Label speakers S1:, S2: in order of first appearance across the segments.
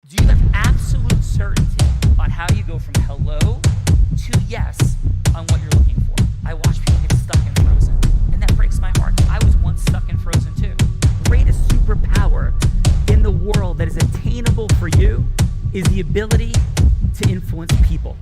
S1: Do you have absolute certainty on how you go from hello to yes on what you're looking for? I watch people get stuck in Frozen, and that breaks my heart. I was once stuck in Frozen too. The greatest superpower in the world that is attainable for you is the ability to influence people.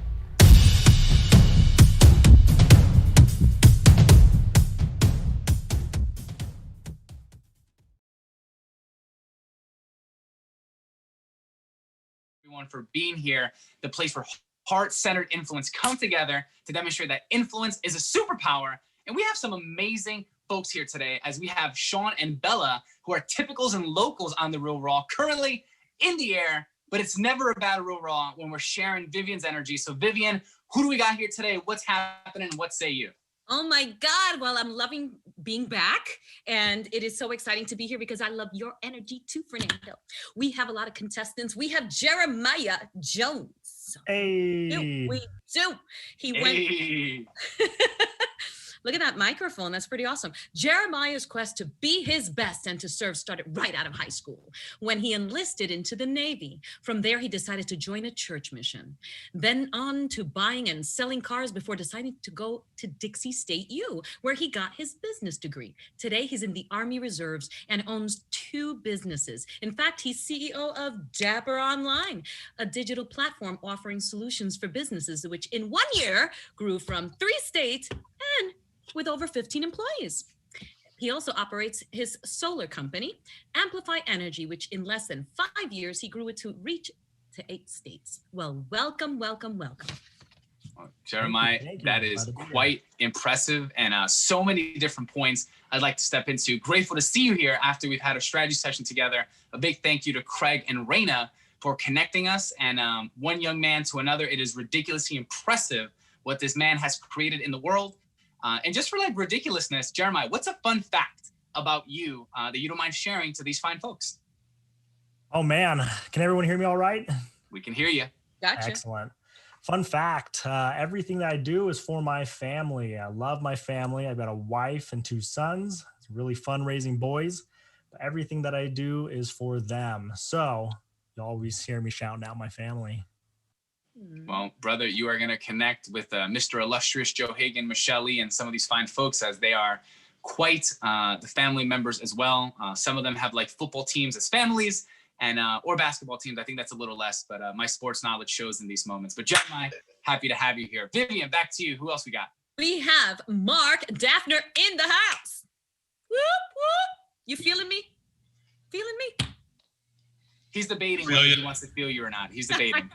S2: Everyone for being here, the place where heart-centered influence come together to demonstrate that influence is a superpower. And we have some amazing folks here today, as we have Sean and Bella, who are typicals and locals on The Real Raw, currently in the air, but it's never about a Real Raw when we're sharing Vivian's energy. So Vivian, who do we got here today? What's happening? What say you?
S3: Oh my God. Well, I'm loving being back, and it is so exciting to be here because I love your energy too, Fernando. We have a lot of contestants. We have Jeremiah Jones.
S4: Hey.
S3: We do. He went. Look at that microphone. That's pretty awesome. Jeremiah's quest to be his best and to serve started right out of high school when he enlisted into the Navy. From there, he decided to join a church mission, then on to buying and selling cars before deciding to go to Dixie State U, where he got his business degree. Today, he's in the Army Reserves and owns 2 businesses. In fact, he's CEO of Dapper Online, a digital platform offering solutions for businesses, which in 1 year grew from 3 states and with over 15 employees. He also operates his solar company, Amplify Energy, which in less than 5 years, he grew it to reach to 8 states. Well, welcome, welcome, welcome.
S2: Jeremiah, thank you. That is quite impressive, and so many different points I'd like to step into. Grateful to see you here after we've had a strategy session together. A big thank you to Craig and Raina for connecting us, and one young man to another. It is ridiculously impressive what this man has created in the world. And just for like ridiculousness, Jeremiah, what's a fun fact about you that you don't mind sharing to these fine folks?
S4: Oh man, can everyone hear me all right?
S2: We can hear you.
S3: Gotcha.
S4: Excellent. Fun fact, everything that I do is for my family. I love my family. I've got a wife and 2 sons. It's really fun raising boys, but everything that I do is for them. So you always hear me shouting out my family.
S2: Well, brother, you are going to connect with Mr. Illustrious Joe Hagan, Michelle Lee, and some of these fine folks, as they are quite the family members as well. Some of them have like football teams as families, and or basketball teams. I think that's a little less, but my sports knowledge shows in these moments. But Jeremiah, happy to have you here. Vivian, back to you. Who else we got?
S3: We have Mark Daffner in the house. Whoop, whoop. You feeling me? Feeling me?
S2: He's debating whether he wants to feel you or not. He's debating.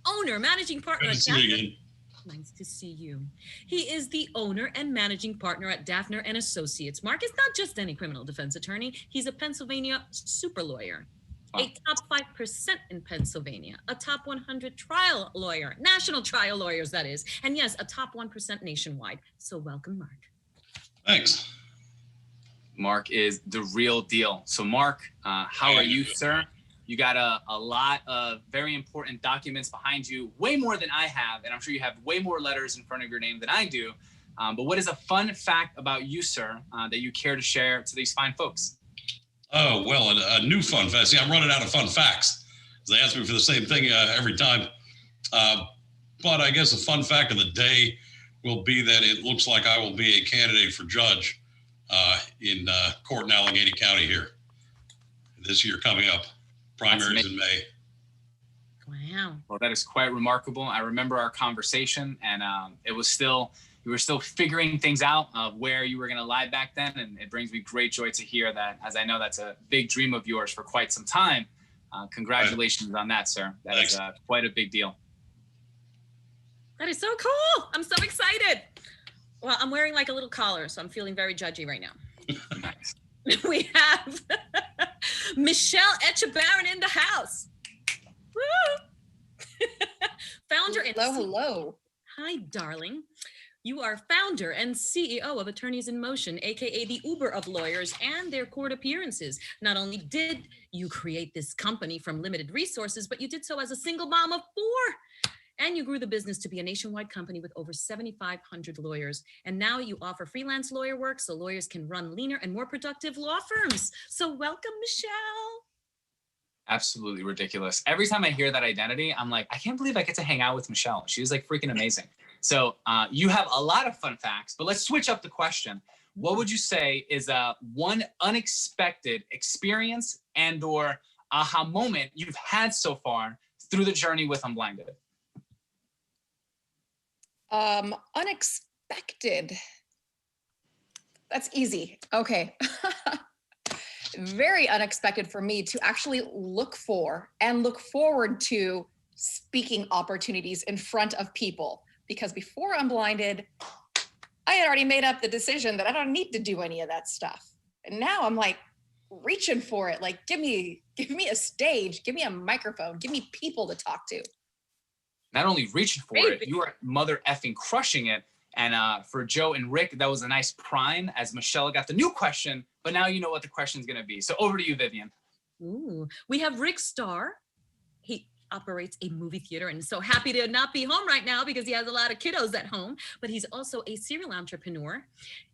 S3: Owner, managing partner.
S5: Good to see you again.
S3: Nice to see you. He is the owner and managing partner at Daffner and Associates. Mark is not just any criminal defense attorney. He's a Pennsylvania super lawyer, a top 5% in Pennsylvania, a top 100 trial lawyer, national trial lawyers, that is. And yes, a top 1% nationwide. So welcome, Mark.
S5: Thanks.
S2: Mark is the real deal. So Mark, how are you, sir? You got a lot of very important documents behind you, way more than I have, and I'm sure you have way more letters in front of your name than I do. But what is a fun fact about you, sir, that you care to share to these fine folks?
S5: Oh, well, a new fun fact. See, I'm running out of fun facts. They ask me for the same thing every time. But I guess a fun fact of the day will be that it looks like I will be a candidate for judge in court in Allegheny County here this year coming up. Primaries in May.
S3: Wow.
S2: Well, that is quite remarkable. I remember our conversation, and you were still figuring things out of where you were going to lie back then, and it brings me great joy to hear that, as I know that's a big dream of yours for quite some time. Congratulations on that, sir. That is quite a big deal.
S3: That is so cool. I'm so excited. Well, I'm wearing like a little collar, so I'm feeling very judgy right now.
S2: Nice.
S3: We have Michelle Etchebarren in the house. Woo! Founder and
S6: hello.
S3: Hi, darling. You are founder and CEO of Attorneys in Motion, aka the Uber of lawyers and their court appearances. Not only did you create this company from limited resources, but you did so as a single mom of 4. And you grew the business to be a nationwide company with over 7,500 lawyers. And now you offer freelance lawyer work so lawyers can run leaner and more productive law firms. So welcome, Michelle.
S2: Absolutely ridiculous. Every time I hear that identity, I'm like, I can't believe I get to hang out with Michelle. She's like freaking amazing. So you have a lot of fun facts, but let's switch up the question. What would you say is one unexpected experience and or aha moment you've had so far through the journey with Unblinded?
S6: Unexpected. That's easy. Okay. Very unexpected for me to actually look for and look forward to speaking opportunities in front of people. Because before Unblinded, I had already made up the decision that I don't need to do any of that stuff. And now I'm like reaching for it. Like, give me a stage, give me a microphone, give me people to talk to.
S2: Not only reaching for it, you are mother effing crushing it. And for Joe and Rick, that was a nice prime as Michelle got the new question, but now you know what the question's gonna be. So over to you, Vivian.
S3: Ooh, we have Rick Starr. He operates a movie theater and so happy to not be home right now because he has a lot of kiddos at home, but he's also a serial entrepreneur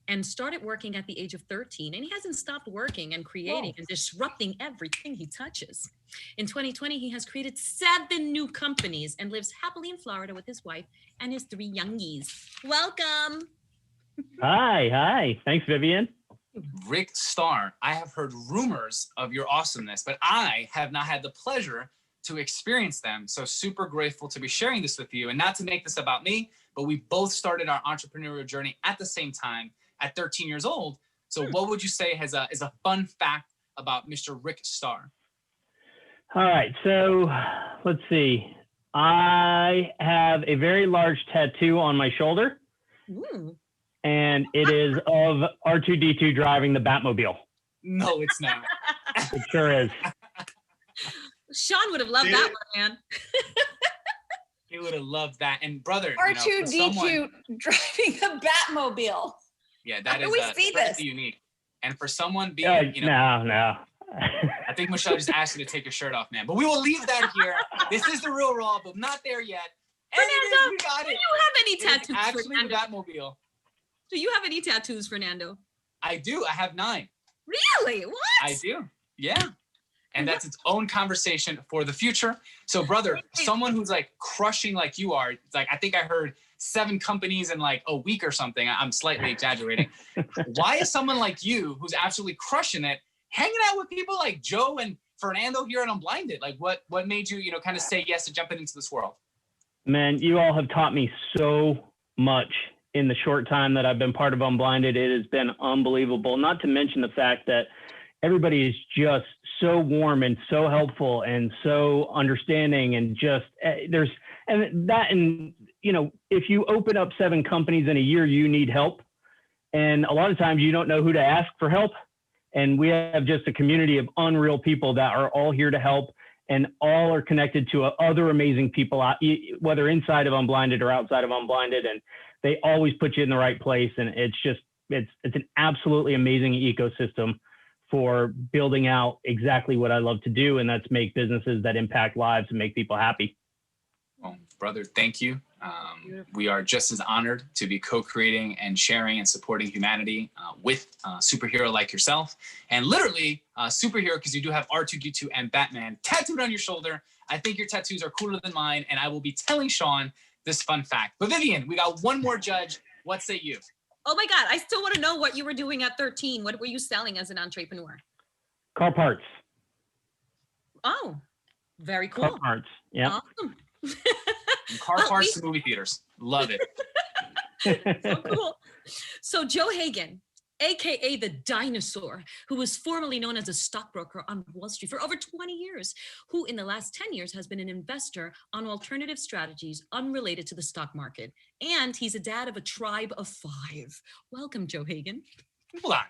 S3: and started working at the age of 13, and he hasn't stopped working and creating and disrupting everything he touches. In 2020, he has created 7 new companies and lives happily in Florida with his wife and his 3 youngies. Welcome.
S7: Hi. Thanks, Vivian.
S2: Rick Starr, I have heard rumors of your awesomeness, but I have not had the pleasure to experience them. So super grateful to be sharing this with you, and not to make this about me, but we both started our entrepreneurial journey at the same time at 13 years old. So what would you say is a fun fact about Mr. Rick Starr?
S7: All right, so let's see. I have a very large tattoo on my shoulder.
S3: Ooh.
S7: And it is of R2-D2 driving the Batmobile.
S2: No, it's not.
S7: It sure is.
S3: Sean would have loved that one, man.
S2: He would have loved that. And brother,
S6: R2-D2 driving the Batmobile.
S2: Yeah, that
S6: How
S2: is
S6: do we see this?
S2: unique. And for someone being,
S7: No.
S2: I think Michelle just asked you to take your shirt off, man. But we will leave that here. This is the real raw, but not there yet.
S3: Fernando,
S2: we got
S3: do
S2: it.
S3: you have any tattoos?
S2: Actually, the
S3: Fernando?
S2: Batmobile.
S3: Do you have any tattoos, Fernando?
S2: I do. I have 9.
S3: Really? What?
S2: I do. Yeah. And that's its own conversation for the future. So, brother, someone who's like crushing like you are, it's like I think I heard 7 companies in like a week or something. I'm slightly exaggerating. Why is someone like you, who's absolutely crushing it, hanging out with people like Joe and Fernando here at Unblinded? Like, what made you, kind of say yes to jumping into this world?
S7: Man, you all have taught me so much in the short time that I've been part of Unblinded. It has been unbelievable. Not to mention the fact that everybody is just so warm and so helpful and so understanding, and just if you open up 7 companies in a year, you need help. And a lot of times you don't know who to ask for help. And we have just a community of unreal people that are all here to help, and all are connected to other amazing people, whether inside of Unblinded or outside of Unblinded. And they always put you in the right place. And it's an absolutely amazing ecosystem for building out exactly what I love to do. And that's make businesses that impact lives and make people happy.
S2: Well, brother, thank you. We are just as honored to be co-creating and sharing and supporting humanity with a superhero like yourself. And literally superhero, because you do have R2-D2 and Batman tattooed on your shoulder. I think your tattoos are cooler than mine, and I will be telling Sean this fun fact. But Vivian, we got one more judge. What say you?
S3: Oh my God, I still want to know what you were doing at 13. What were you selling as an entrepreneur?
S7: Car parts.
S3: Oh, very cool.
S7: Car parts. Yeah.
S3: Awesome.
S2: From car parts to movie theaters. Love it.
S3: So cool. So Joe Hagan, AKA the dinosaur, who was formerly known as a stockbroker on Wall Street for over 20 years, who in the last 10 years has been an investor on alternative strategies unrelated to the stock market. And he's a dad of a tribe of 5. Welcome, Joe Hagan.
S2: Hold on.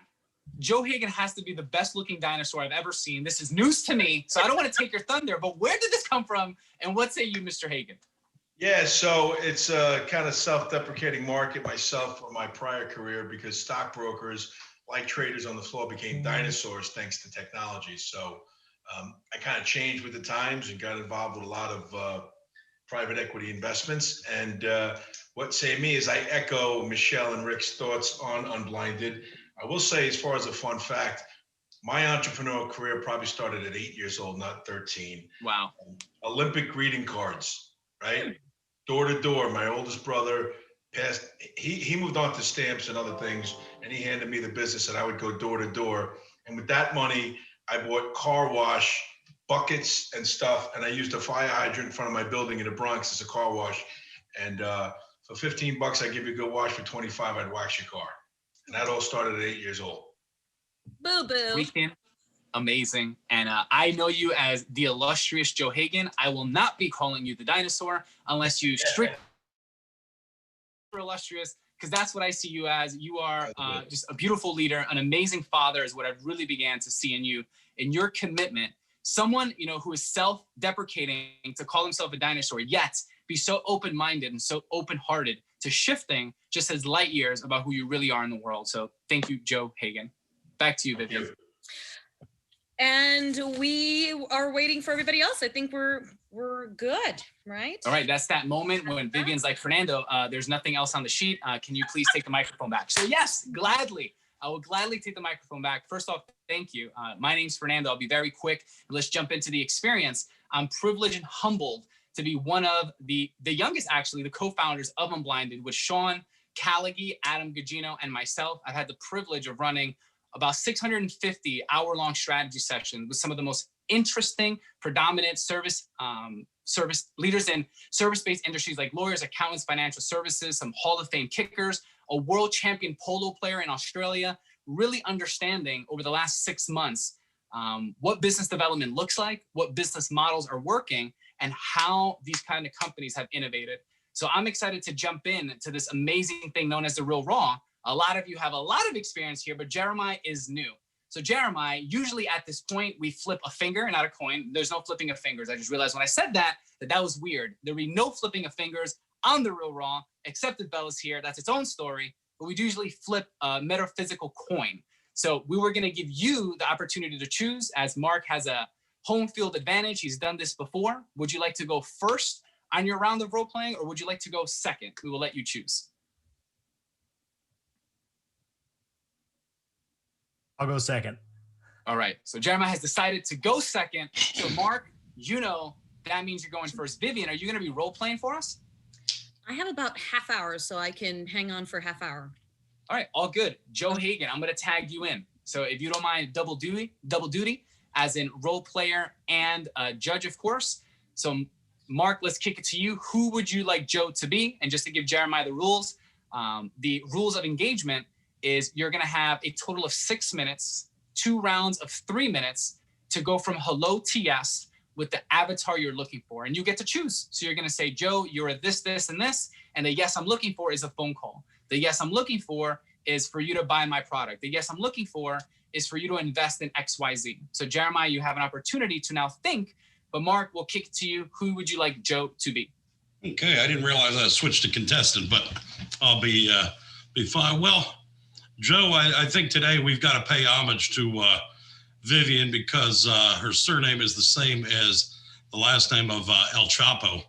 S2: Joe Hagan has to be the best looking dinosaur I've ever seen. This is news to me, so I don't want to take your thunder, but where did this come from? And what say you, Mr. Hagan?
S8: Yeah, so it's a kind of self-deprecating market myself for my prior career, because stockbrokers, like traders on the floor, became dinosaurs thanks to technology. So I kind of changed with the times and got involved with a lot of private equity investments. And what say me is I echo Michelle and Rick's thoughts on Unblinded. I will say, as far as a fun fact, my entrepreneurial career probably started at 8 years old, not 13.
S2: Wow.
S8: Olympic greeting cards, right? Door to door. My oldest brother passed, he moved on to stamps and other things, and he handed me the business, and I would go door to door. And with that money, I bought car wash buckets and stuff, and I used a fire hydrant in front of my building in the Bronx as a car wash. And for 15 bucks, I give you a good wash. For 25, I'd wax your car. And that all started at 8 years old.
S3: Boo boo.
S2: Freaking amazing. And I know you as the illustrious Joe Hagan. I will not be calling you the dinosaur unless you strictly illustrious, because that's what I see you as. You are just a beautiful leader, an amazing father is what I've really began to see in you, in your commitment. Someone, you know, who is self-deprecating to call himself a dinosaur, yet be so open-minded and so open-hearted to shifting just as light years about who you really are in the world. So thank you, Joe Hagan. Back to you, Vivian.
S3: And we are waiting for everybody else. I think we're good, right?
S2: All right, that's that moment when Vivian's like, Fernando, there's nothing else on the sheet. Can you please take the microphone back? So yes, gladly. I will gladly take the microphone back. First off, thank you. My name's Fernando. I'll be very quick. Let's jump into the experience. I'm privileged and humbled to be one of the youngest, actually, the co-founders of Unblinded with Sean Callaghy, Adam Gugino, and myself. I've had the privilege of running about 650 hour-long strategy sessions with some of the most interesting, predominant service leaders in service-based industries like lawyers, accountants, financial services, some Hall of Fame kickers, a world champion polo player in Australia, really understanding over the last 6 months what business development looks like, what business models are working, and how these kind of companies have innovated. So I'm excited to jump in to this amazing thing known as the Real Raw. A lot of you have a lot of experience here, but Jeremiah is new. So Jeremiah, usually at this point, we flip a finger, not a coin. There's no flipping of fingers. I just realized when I said that was weird. There'd be no flipping of fingers on the Real Raw, except if Bella's here. That's its own story, but we usually flip a metaphysical coin. So we were gonna give you the opportunity to choose, as Mark has a home field advantage. He's done this before. Would you like to go first on your round of role playing, or would you like to go second? We will let you choose.
S4: I'll go second.
S2: All right, so Jeremiah has decided to go second. So Mark, you know that means you're going first. Vivian, are you gonna be role playing for us?
S3: I have about half hour, so I can hang on for half hour.
S2: All right, all good. Joe Hagan, I'm gonna tag you in. So if you don't mind double duty, as in role player and judge, of course. So Mark, let's kick it to you. Who would you like Joe to be? And just to give Jeremiah the rules of engagement is you're gonna have a total of 6 minutes, 2 rounds of 3 minutes to go from hello to yes with the avatar you're looking for. And you get to choose. So you're gonna say, Joe, you're a this, this, and this. And the yes I'm looking for is a phone call. The yes I'm looking for is for you to buy my product. The yes I'm looking for is for you to invest in XYZ. So Jeremiah, you have an opportunity to now think, but Mark, we'll kick it to you. Who would you like Joe to be?
S5: Okay, I didn't realize I switched to contestant, but I'll be fine. Well, Joe, I think today we've got to pay homage to Vivian because her surname is the same as the last name of El Chapo.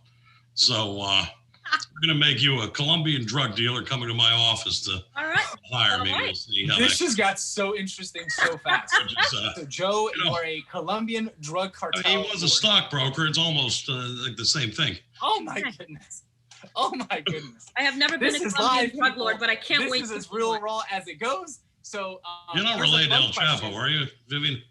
S5: So we're going to make you a Colombian drug dealer coming to my office to hire me. We'll see how
S2: this just got so interesting so fast. So Joe, you are a Colombian drug cartel.
S5: He was a stockbroker. It's almost like the same thing.
S2: Oh my goodness. Oh my goodness.
S3: I have never been a Colombian drug lord, but I can't wait.
S2: This is as real raw as it goes. So
S5: you're not related to El Chapo, are you, Vivian?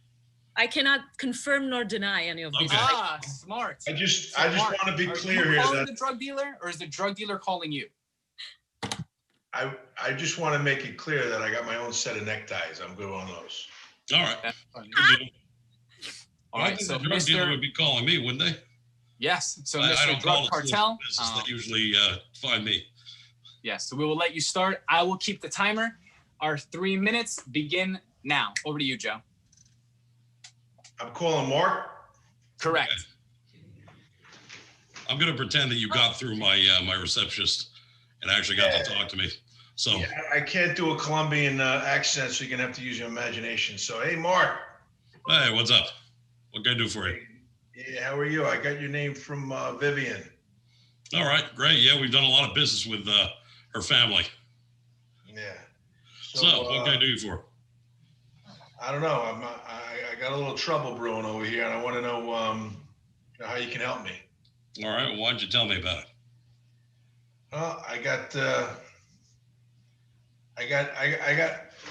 S3: I cannot confirm nor deny any of these.
S2: Ah, smart.
S8: I just want to be clear here
S2: calling
S8: that
S2: the drug dealer, or is the drug dealer calling you?
S8: I just want to make it clear that I got my own set of neckties. I'm good on those.
S5: All right.
S2: All right. So
S5: the drug dealer would be calling me, wouldn't they?
S2: Yes. So
S5: I
S2: Mr.
S5: don't
S2: Drug Cartel.
S5: They usually find me.
S2: Yes. So we will let you start. I will keep the timer. Our 3 minutes begin now. Over to you, Joe.
S8: I'm calling Mark.
S2: Correct.
S5: Okay. I'm going to pretend that you got through my my receptionist and actually got to talk to me. So
S8: yeah, I can't do a Colombian accent, so you're going to have to use your imagination. So, hey, Mark.
S5: Hey, what's up? What can I do for you?
S8: Yeah, how are you? I got your name from Vivian.
S5: All right, great. Yeah, we've done a lot of business with her family.
S8: Yeah.
S5: So what can I do you for?
S8: I don't know. I got a little trouble brewing over here, and I want to know, how you can help me.
S5: All right. Well, why don't you tell me about it?
S8: Well, I got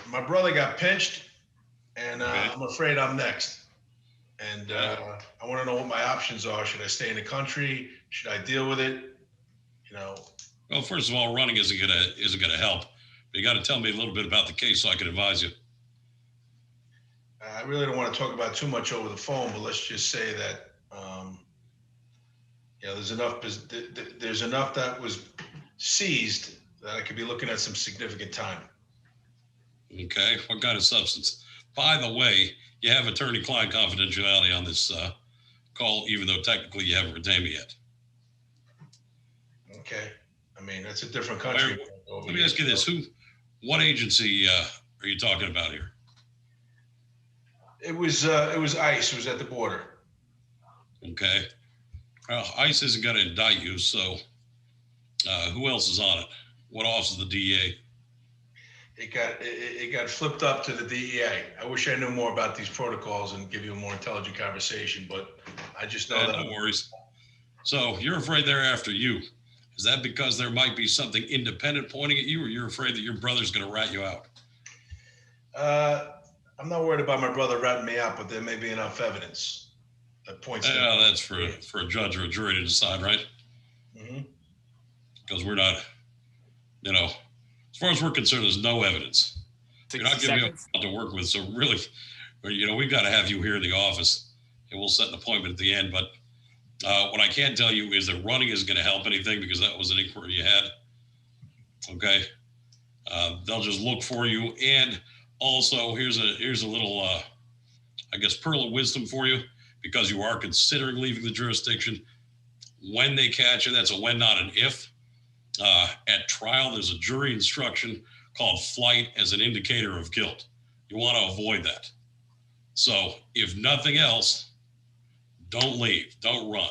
S8: my brother got pinched, and
S5: Okay.
S8: I'm afraid I'm next. And I want to know what my options are. Should I stay in the country? Should I deal with it?
S5: Well, first of all, running isn't gonna help. But you got to tell me a little bit about the case so I can advise you.
S8: I really don't want to talk about too much over the phone, but let's just say that there's enough that was seized that I could be looking at some significant time.
S5: Okay. What kind of substance? By the way, you have attorney-client confidentiality on this call, even though technically you haven't retained me yet.
S8: Okay. I mean, that's a different country.
S5: Let me ask you this: what agency are you talking about here?
S8: It was ICE. It was at the border.
S5: Okay. Well, ICE isn't going to indict you, so who else is on it? What office of the DEA?
S8: It got flipped up to the DEA. I wish I knew more about these protocols and give you a more intelligent conversation, but I just know that.
S5: No worries. So you're afraid they're after you. Is that because there might be something independent pointing at you, or you're afraid that your brother's going to rat you out?
S8: I'm not worried about my brother ratting me out, but there may be enough evidence that points.
S5: That's for a judge or a jury to decide, right?
S8: Mm-hmm.
S5: Because we're not, as far as we're concerned, there's no evidence. You're not giving me a lot to work with, so really, we've got to have you here in the office, and we'll set an appointment at the end. But what I can tell you is that running isn't going to help anything, because that was an inquiry you had. Okay, they'll just look for you, and also here's a little, I guess, pearl of wisdom for you, because you are considering leaving the jurisdiction. When they catch you, that's a when, not an if. At trial, there's a jury instruction called flight as an indicator of guilt. You want to avoid that. So if nothing else, don't leave, don't run.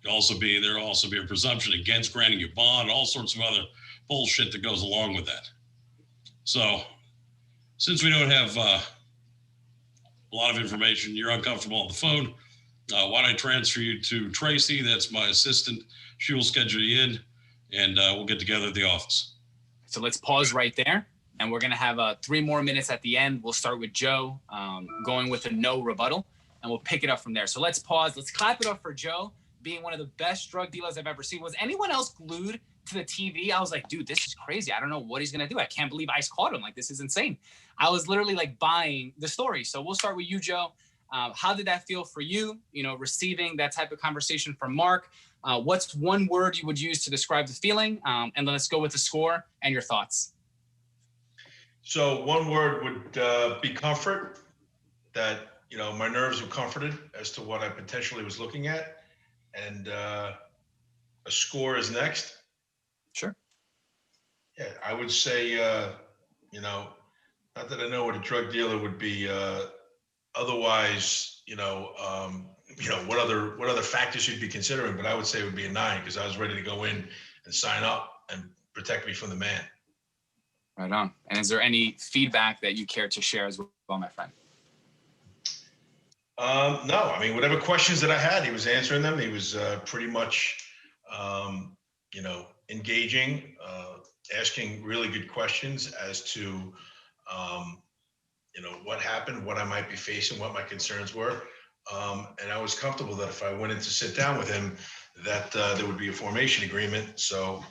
S5: There'll also be a presumption against granting you bond, all sorts of other bullshit that goes along with that. So since we don't have a lot of information, you're uncomfortable on the phone, why don't I transfer you to Tracy? That's my assistant. She will schedule you in, and we'll get together at the office.
S2: So let's pause right there, and we're going to have 3 more minutes at the end. We'll start with Joe going with a no rebuttal, and we'll pick it up from there. So let's pause. Let's clap it up for Joe being one of the best drug dealers I've ever seen. Was anyone else glued to the TV? I was like, dude, this is crazy. I don't know what he's going to do. I can't believe ICE caught him. Like, this is insane. I was literally like buying the story. So we'll start with you, Joe. How did that feel for you, receiving that type of conversation from Mark? What's one word you would use to describe the feeling? And then let's go with the score and your thoughts.
S8: So one word would be comfort, that, my nerves were comforted as to what I potentially was looking at. And a score is next.
S2: Sure.
S8: Yeah, I would say, not that I know what a drug dealer would be otherwise, what other factors you'd be considering, but I would say it would be a 9, because I was ready to go in and sign up and protect me from the man.
S2: Right on. And is there any feedback that you care to share as well, my friend?
S8: No, I mean, whatever questions that I had, he was answering them. He was pretty much, engaging, asking really good questions as to, what happened, what I might be facing, what my concerns were. And I was comfortable that if I went in to sit down with him, that there would be a formation agreement. So,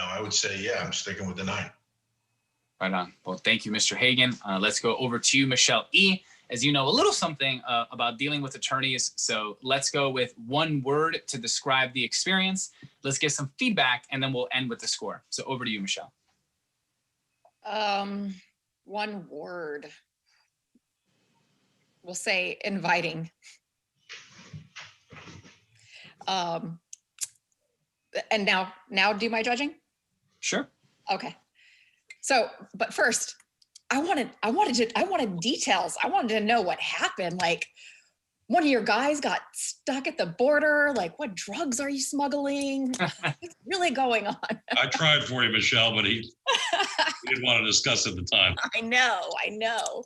S8: I would say, yeah, I'm sticking with the 9.
S2: Right on. Well, thank you, Mr. Hagan. Let's go over to you, Michelle E. As you know a little something about dealing with attorneys. So let's go with one word to describe the experience. Let's get some feedback, and then we'll end with the score. So over to you, Michelle.
S6: One word. We'll say inviting. And now do my judging?
S2: Sure.
S6: Okay. So, but first, I wanted details. I wanted to know what happened. Like, one of your guys got stuck at the border. Like, what drugs are you smuggling? What's really going on?
S5: I tried for you, Michelle, but he didn't want to discuss it at the time.
S6: I know.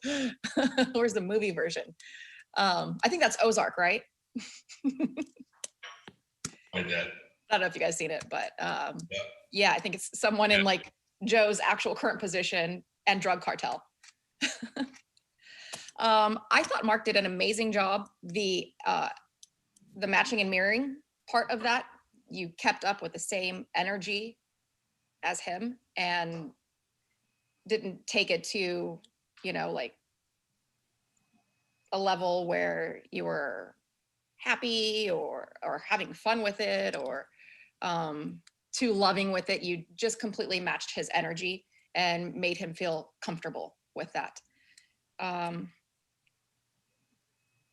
S6: Where's the movie version? I think that's Ozark, right?
S8: My dad.
S6: I don't know if you guys seen it, but yeah, I think it's someone in like Joe's actual current position and drug cartel. I thought Mark did an amazing job. The matching and mirroring part of that, you kept up with the same energy as him and didn't take it to, like a level where you were happy or having fun with it or too loving with it. You just completely matched his energy and made him feel comfortable with that.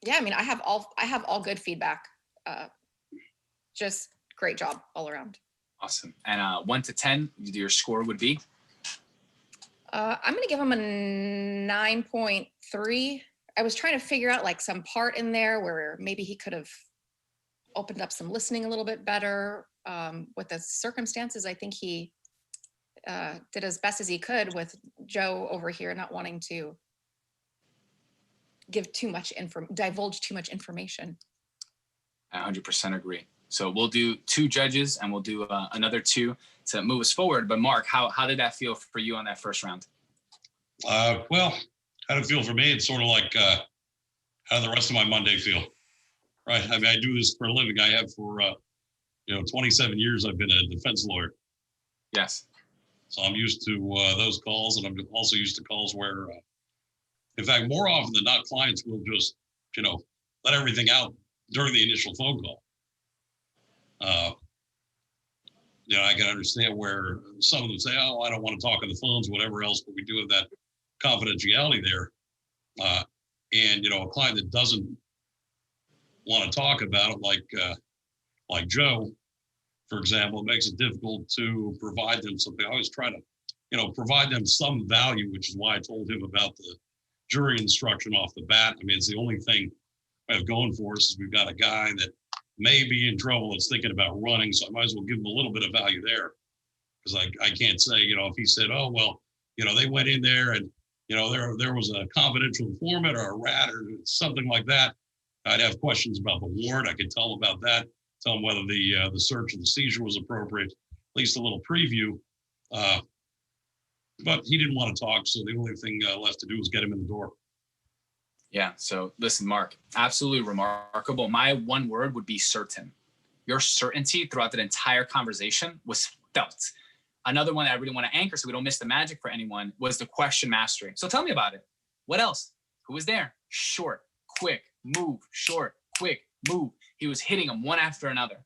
S6: Yeah, I mean, I have all good feedback. Just great job all around.
S2: Awesome. And 1 to 10, your score would be?
S6: I'm gonna give him a 9.3. I was trying to figure out like some part in there where maybe he could have opened up some listening a little bit better with the circumstances. I think he did as best as he could with Joe over here not wanting to give too much divulge too much information.
S2: I 100% agree. So we'll do 2 judges and we'll do another 2 to move us forward. But Mark, how did that feel for you on that first round?
S5: Well, how did it feel for me? It's sort of like how did the rest of my Monday feel? Right. I mean, I do this for a living. I have for 27 years. I've been a defense lawyer.
S2: Yes.
S5: So I'm used to those calls, and I'm also used to calls where, in fact, more often than not, clients will just let everything out during the initial phone call. I can understand where some of them say, "Oh, I don't want to talk on the phones, whatever else," but we do have that confidentiality there. And a client that doesn't want to talk about it, like Joe, for example, it makes it difficult to provide them something. I always try to, provide them some value, which is why I told him about the jury instruction off the bat. I mean, it's the only thing I have going for us is we've got a guy that may be in trouble that's thinking about running, so I might as well give him a little bit of value there. Because I can't say, if he said, "Oh, well, they went in there and, there was a confidential informant or a rat or something like that," I'd have questions about the warrant. I could tell him about that, tell him whether the search and the seizure was appropriate, at least a little preview. But he didn't want to talk, so the only thing left to do was get him in the door.
S2: Yeah. So listen, Mark, absolutely remarkable. My one word would be certain. Your certainty throughout that entire conversation was felt. Another one that I really want to anchor so we don't miss the magic for anyone was the question mastery. So tell me about it. What else? Who was there? Short, quick, move, short, quick, move. He was hitting them one after another.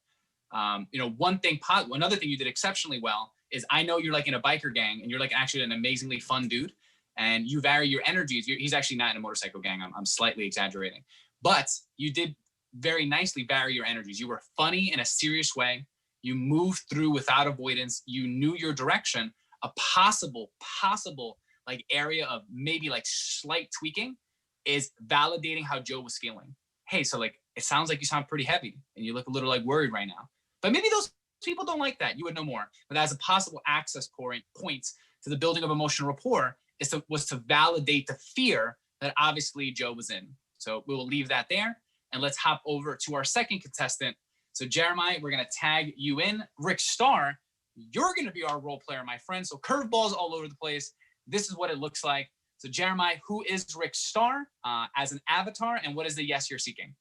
S2: Another thing you did exceptionally well is I know you're like in a biker gang and you're like actually an amazingly fun dude and you vary your energies. He's actually not in a motorcycle gang. I'm slightly exaggerating, but you did very nicely vary your energies. You were funny in a serious way. You moved through without avoidance. You knew your direction. A possible like area of maybe like slight tweaking is validating how Joe was feeling. Hey, so like, it sounds like you sound pretty heavy and you look a little like worried right now, but maybe those people don't like that. You would know more, but as a possible access point to the building of emotional rapport was to validate the fear that obviously Joe was in. So we will leave that there and let's hop over to our second contestant. So Jeremiah, we're going to tag you in. Rick Starr, you're going to be our role player, my friend. So curveballs all over the place. This is what it looks like. So Jeremiah, who is Rick Starr as an avatar and what is the yes you're seeking?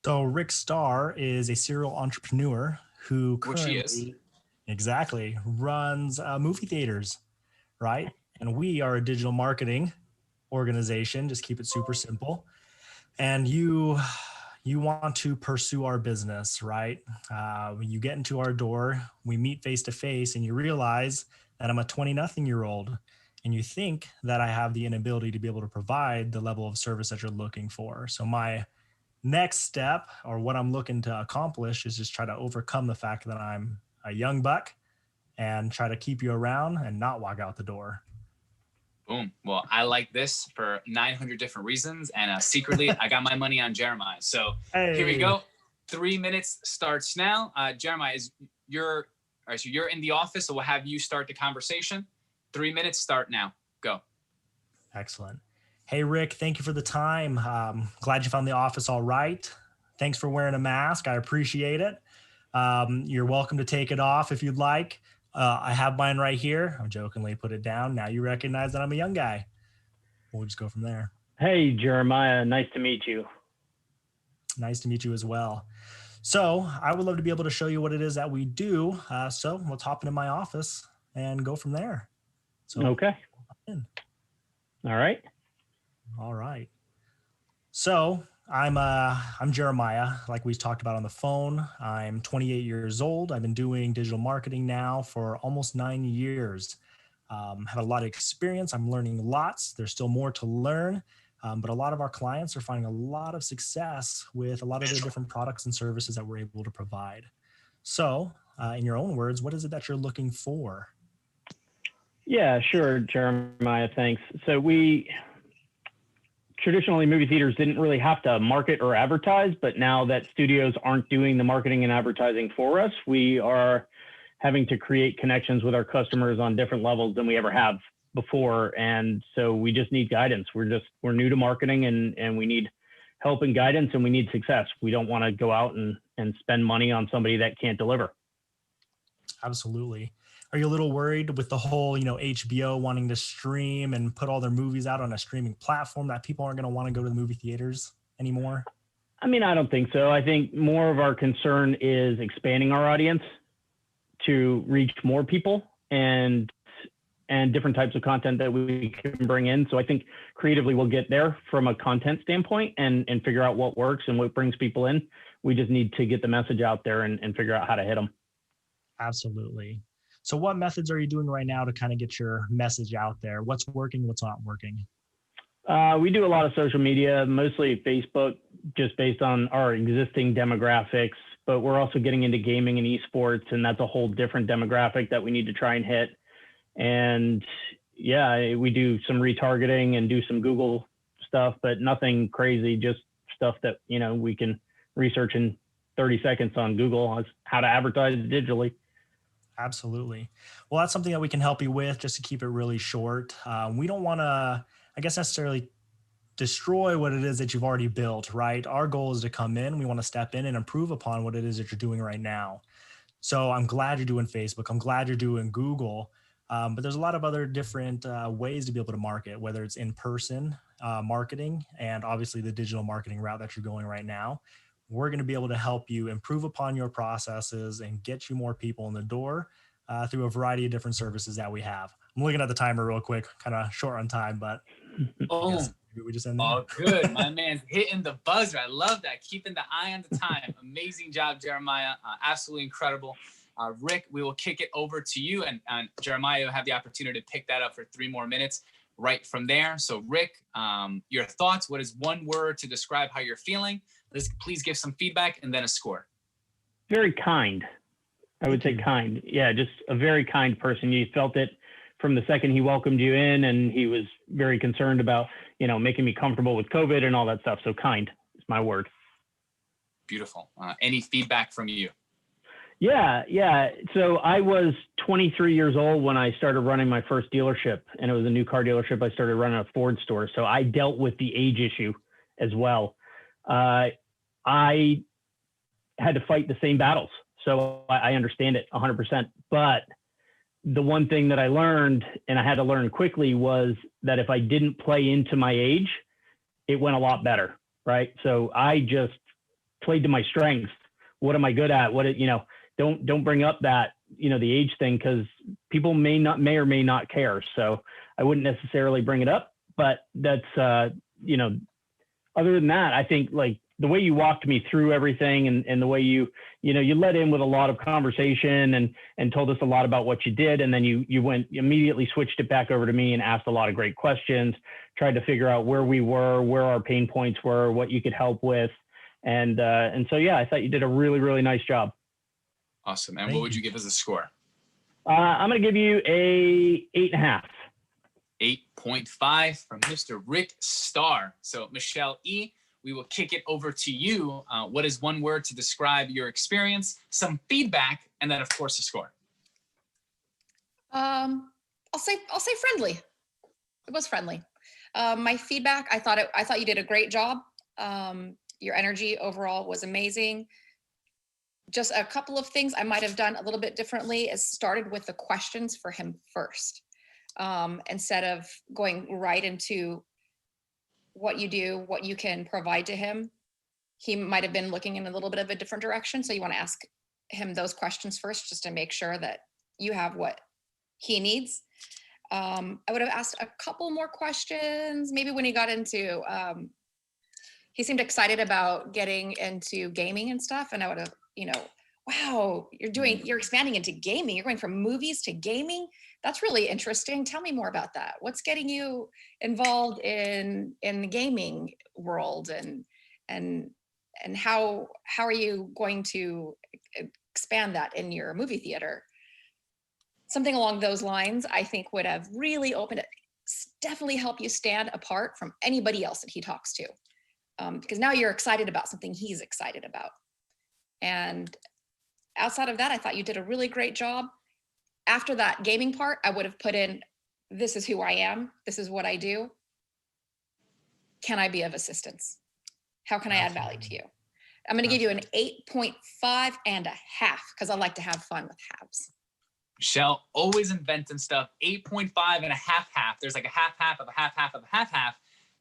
S4: So Rick Starr is a serial entrepreneur who currently runs movie theaters, right? And we are a digital marketing organization. Just keep it super simple. And you want to pursue our business, right? When you get into our door, we meet face to face and you realize that I'm a 20-nothing-year-old and you think that I have the inability to be able to provide the level of service that you're looking for. So my next step, or what I'm looking to accomplish, is just try to overcome the fact that I'm a young buck and try to keep you around and not walk out the door.
S2: Boom. Well, I like this for 900 different reasons. And secretly, I got my money on Jeremiah. So here we go. 3 minutes starts now. Jeremiah, all right, so you're in the office, so we'll have you start the conversation. 3 minutes start now. Go.
S4: Excellent. Hey, Rick, thank you for the time. Glad you found the office all right. Thanks for wearing a mask. I appreciate it. You're welcome to take it off if you'd like. I have mine right here. I jokingly put it down. Now you recognize that I'm a young guy. We'll just go from there.
S7: Hey, Jeremiah. Nice to meet you.
S4: Nice to meet you as well. So I would love to be able to show you what it is that we do. So let's hop into my office and go from there. So
S7: okay. All right.
S4: All right. So I'm Jeremiah, like we talked about on the phone. I'm 28 years old. I've been doing digital marketing now for almost 9 years. Have a lot of experience. I'm learning lots. There's still more to learn. But a lot of our clients are finding a lot of success with a lot of the different products and services that we're able to provide. So in your own words, what is it that you're looking for?
S7: Yeah, sure, Jeremiah, thanks. So traditionally, movie theaters didn't really have to market or advertise, but now that studios aren't doing the marketing and advertising for us, we are having to create connections with our customers on different levels than we ever have before. And so we just need guidance. We're new to marketing and we need help and guidance and we need success. We don't want to go out and spend money on somebody that can't deliver.
S4: Absolutely. Are you a little worried with the whole, HBO wanting to stream and put all their movies out on a streaming platform that people aren't going to want to go to the movie theaters anymore?
S7: I mean, I don't think so. I think more of our concern is expanding our audience to reach more people and different types of content that we can bring in. So I think creatively we'll get there from a content standpoint and figure out what works and what brings people in. We just need to get the message out there and figure out how to hit them.
S4: Absolutely. So what methods are you doing right now to kind of get your message out there? What's working, what's not working?
S7: We do a lot of social media, mostly Facebook, just based on our existing demographics, but we're also getting into gaming and esports, and that's a whole different demographic that we need to try and hit. And yeah, we do some retargeting and do some Google stuff, but nothing crazy, just stuff that, we can research in 30 seconds on Google on how to advertise digitally.
S4: Absolutely. Well, that's something that we can help you with, just to keep it really short. We don't want to, necessarily destroy what it is that you've already built, right? Our goal is to come in. We want to step in and improve upon what it is that you're doing right now. So I'm glad you're doing Facebook. I'm glad you're doing Google. But there's a lot of other different ways to be able to market, whether it's in-person marketing and obviously the digital marketing route that you're going right now. We're going to be able to help you improve upon your processes and get you more people in the door through a variety of different services that we have. I'm looking at the timer real quick, kind of short on time, but we just end there.
S2: Oh, good. My man's hitting the buzzer. I love that. Keeping the eye on the time. Amazing job, Jeremiah. Absolutely incredible. Rick, we will kick it over to you, and Jeremiah will have the opportunity to pick that up for 3 more minutes right from there. So Rick, your thoughts, what is one word to describe how you're feeling? Please give some feedback and then a score. Very kind. I would say kind. Yeah, just a very kind person. You felt it from the second he welcomed you in, and he was very concerned about, making me comfortable with COVID and all that stuff. So kind is my word. Beautiful. Any feedback from you? Yeah. So I was 23 years old when I started running my first dealership, and it was a new car dealership. I started running a Ford store. So I dealt with the age issue as well. I had to fight the same battles. So I understand it 100%. But the one thing that I learned, and I had to learn quickly, was that if I didn't play into my age, it went a lot better, right? So I just played to my strengths. What am I good at? Don't bring up that, the age thing, because people may or may not care. So I wouldn't necessarily bring it up, but that's, other than that, I think like the way you walked me through everything and the way you let in with a lot of conversation and told us a lot about what you did. And then you immediately switched it back over to me and asked a lot of great questions, tried to figure out where we were, where our pain points were, what you could help with. And so, yeah, I thought you did a really, really nice job. Awesome. And what would you give as a score? I'm going to give you a 8.5. 8.5 from Mr. Rick Starr. So Michelle E., we will kick it over to you. What is one word to describe your experience, some feedback, and then of course a score?
S6: I'll say friendly. It was friendly. My feedback, I thought you did a great job. Your energy overall was amazing. Just a couple of things I might have done a little bit differently is started with the questions for him first, instead of going right into what you do, what you can provide to him. He might have been looking in a little bit of a different direction. So you want to ask him those questions first, just to make sure that you have what he needs. I would have asked a couple more questions, maybe when he got into, he seemed excited about getting into gaming and stuff. And I would have, wow, you're expanding into gaming. You're going from movies to gaming. That's really interesting. Tell me more about that. What's getting you involved in the gaming world, and how are you going to expand that in your movie theater? Something along those lines, I think, would have really opened it, definitely help you stand apart from anybody else that he talks to. Because now you're excited about something he's excited about. And outside of that, I thought you did a really great job. After that gaming part, I would have put in, this is who I am. This is what I do. Can I be of assistance? How can I add value to you? I'm going to give you an 8.5 and a half, because I like to have fun with halves.
S2: Michelle, always inventing stuff. 8.5 and a half. There's like a half of a half of a half.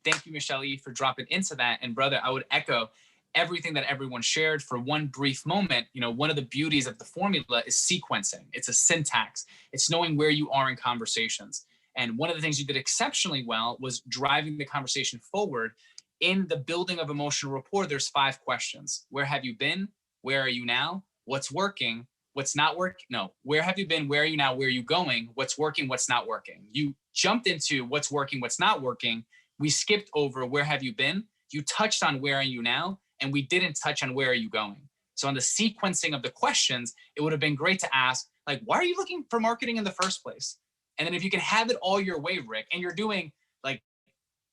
S2: Thank you, Michelle E., for dropping into that. And brother, I would echo everything that everyone shared for one brief moment. One of the beauties of the formula is sequencing. It's a syntax. It's knowing where you are in conversations. And one of the things you did exceptionally well was driving the conversation forward. In the building of emotional rapport, there's 5 questions. Where have you been? Where are you now? What's working? What's not working? No. Where have you been? Where are you now? Where are you going? What's working? What's not working? You jumped into what's working, what's not working. We skipped over where have you been? You touched on where are you now? And we didn't touch on where are you going? So on the sequencing of the questions, it would have been great to ask, like, why are you looking for marketing in the first place? And then if you can have it all your way, Rick, and you're doing like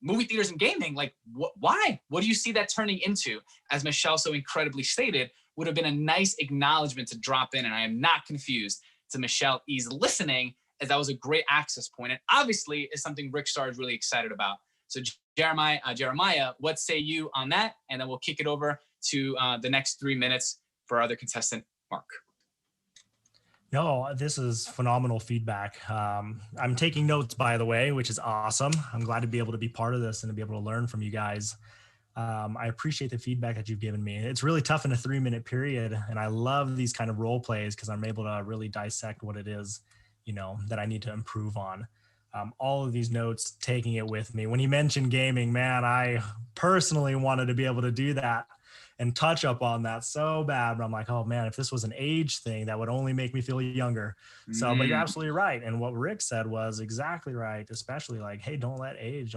S2: movie theaters and gaming, like why? What do you see that turning into? As Michelle so incredibly stated, would have been a nice acknowledgement to drop in. And I am not confused to Michelle E's listening, as that was a great access point. And obviously is something Rick Starr is really excited about. So Jeremiah, what say you on that? And then we'll kick it over to the next 3 minutes for our other contestant, Mark.
S4: No, this is phenomenal feedback. I'm taking notes, by the way, which is awesome. I'm glad to be able to be part of this and to be able to learn from you guys. I appreciate the feedback that you've given me. It's really tough in a 3-minute period. And I love these kind of role plays because I'm able to really dissect what it is, that I need to improve on. All of these notes, taking it with me. When he mentioned gaming, man, I personally wanted to be able to do that and touch up on that so bad. But I'm like, oh man, if this was an age thing, that would only make me feel younger. So, but you're absolutely right. And what Rick said was exactly right, especially like, hey, don't let age,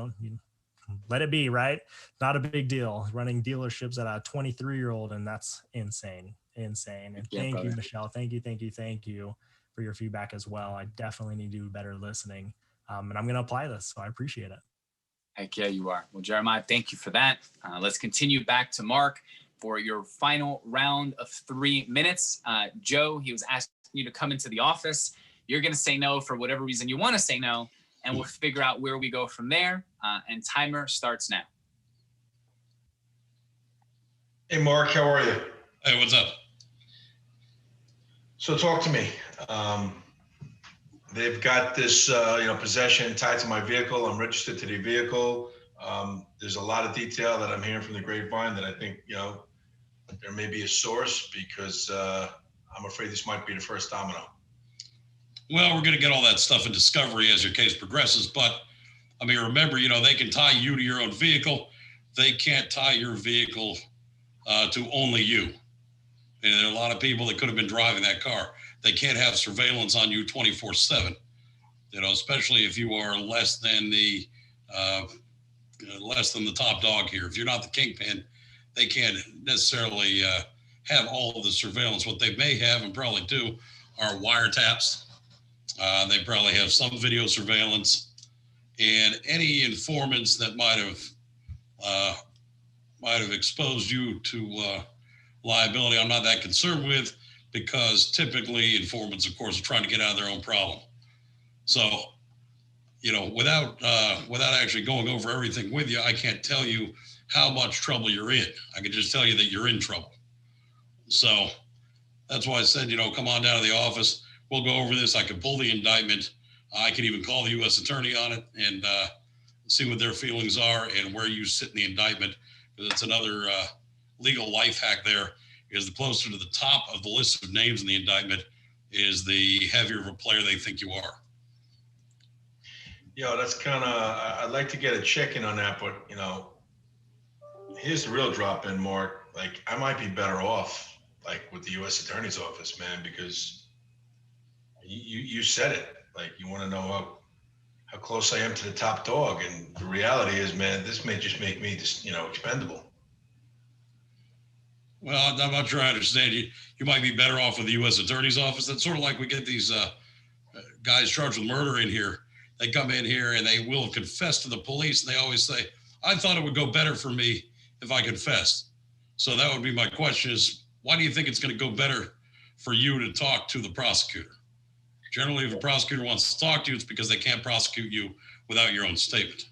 S4: let it be, right? Not a big deal. Running dealerships at a 23-year-old, and that's insane. And thank you, Michelle. Thank you for your feedback as well. I definitely need to do better listening. And I'm going to apply this. So I appreciate it.
S2: Heck yeah, you are. Well, Jeremiah, thank you for that. Let's continue back to Mark for your final round of 3 minutes. Joe, he was asking you to come into the office. You're going to say no for whatever reason you want to say no, and we'll figure out where we go from there. And timer starts now.
S8: Hey, Mark, how are you?
S5: Hey, what's up?
S8: So talk to me. They've got this, possession tied to my vehicle. I'm registered to the vehicle. There's a lot of detail that I'm hearing from the grapevine that I think, there may be a source, because I'm afraid this might be the first domino.
S5: Well, we're going to get all that stuff in discovery as your case progresses. But I mean, remember, they can tie you to your own vehicle. They can't tie your vehicle to only you. And there are a lot of people that could have been driving that car. They can't have surveillance on you 24/7, especially if you are less than the top dog here. If you're not the kingpin, they can't necessarily have all of the surveillance. What they may have and probably do are wiretaps. They probably have some video surveillance, and any informants that might have exposed you to liability, I'm not that concerned with, because typically informants, of course, are trying to get out of their own problem. So, without actually going over everything with you, I can't tell you how much trouble you're in. I can just tell you that you're in trouble. So that's why I said, come on down to the office. We'll go over this. I can pull the indictment. I can even call the U.S. attorney on it and see what their feelings are and where you sit in the indictment. Because it's another legal life hack there, is the closer to the top of the list of names in the indictment is the heavier of a player they think you are.
S8: That's kind of, I'd like to get a check-in on that, but, here's the real drop-in, Mark. Like, I might be better off, like, with the U.S. Attorney's Office, man, because you said it. Like, you want to know how close I am to the top dog. And the reality is, man, this may just make me just, expendable.
S5: Well, I'm not sure I understand you. You might be better off with the U.S. Attorney's Office. That's sort of like we get these guys charged with murder in here. They come in here and they will confess to the police. And they always say, I thought it would go better for me if I confessed. So that would be my question is, why do you think it's going to go better for you to talk to the prosecutor? Generally, if a prosecutor wants to talk to you, it's because they can't prosecute you without your own statement.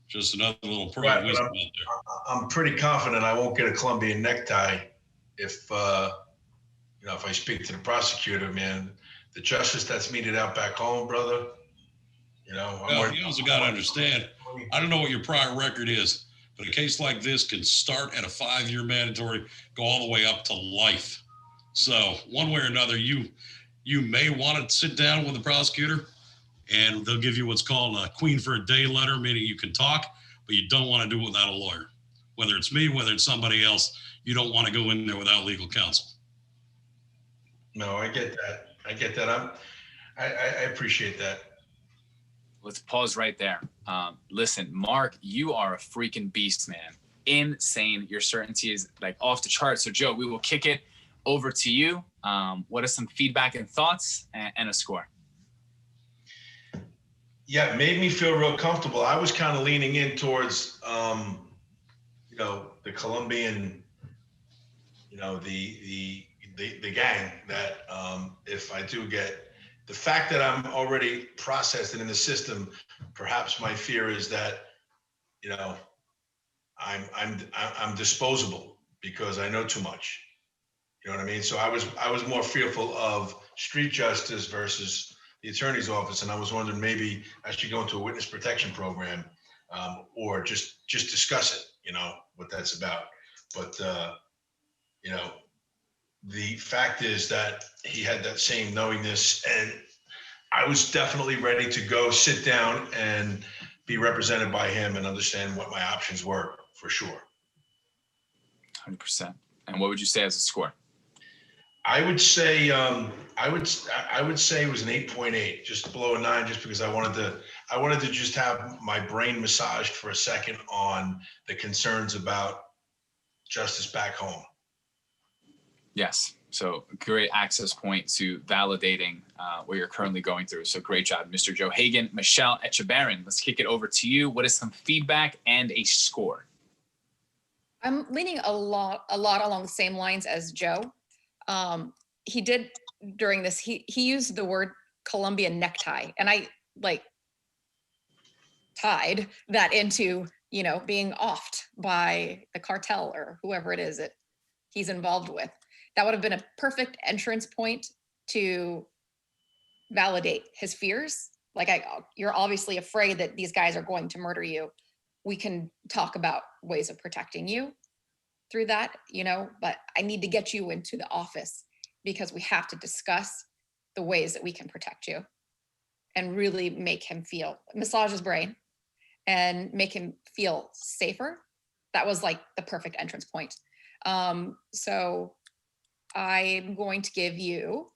S5: Just another little pearl of wisdom out there.
S8: I'm pretty confident I won't get a Colombian necktie if I speak to the prosecutor, man. The justice that's meted out back home, brother.
S5: Well, you also got to understand, I don't know what your prior record is, but a case like this can start at a 5-year mandatory, go all the way up to life. So one way or another, you may want to sit down with the prosecutor and they'll give you what's called a queen for a day letter, meaning you can talk, but you don't want to do it without a lawyer. Whether it's me, whether it's somebody else, you don't want to go in there without legal counsel.
S8: No, I get that. I appreciate that.
S2: Let's pause right there. Listen, Mark, you are a freaking beast, man. Insane. Your certainty is like off the charts. So Joe, we will kick it over to you. What are some feedback and thoughts and a score?
S8: Yeah, it made me feel real comfortable. I was kind of leaning in towards, the Colombian, the gang that if I do get the fact that I'm already processed and in the system, perhaps my fear is that, I'm disposable because I know too much. You know what I mean? So I was more fearful of street justice versus the attorney's office, and I was wondering maybe I should go into a witness protection program, or just discuss it. What that's about. But the fact is that he had that same knowingness, and I was definitely ready to go sit down and be represented by him and understand what my options were, for sure.
S2: 100%. And what would you say as a score?
S8: I would say I would say it was an 8.8, just below a 9, just because I wanted to just have my brain massaged for a second on the concerns about justice back home.
S2: Yes. So great access point to validating what you're currently going through. So great job, Mr. Joe Hagan. Michelle Echebarren, let's kick it over to you. What is some feedback and a score?
S6: I'm leaning a lot along the same lines as Joe. He did during this, he used the word Colombian necktie, and I tied that into, being offed by the cartel or whoever it is that he's involved with. That would have been a perfect entrance point to validate his fears. You're obviously afraid that these guys are going to murder you. We can talk about ways of protecting you through that, but I need to get you into the office because we have to discuss the ways that we can protect you and really make him massage his brain and make him feel safer. That was like the perfect entrance point. So I'm going to give you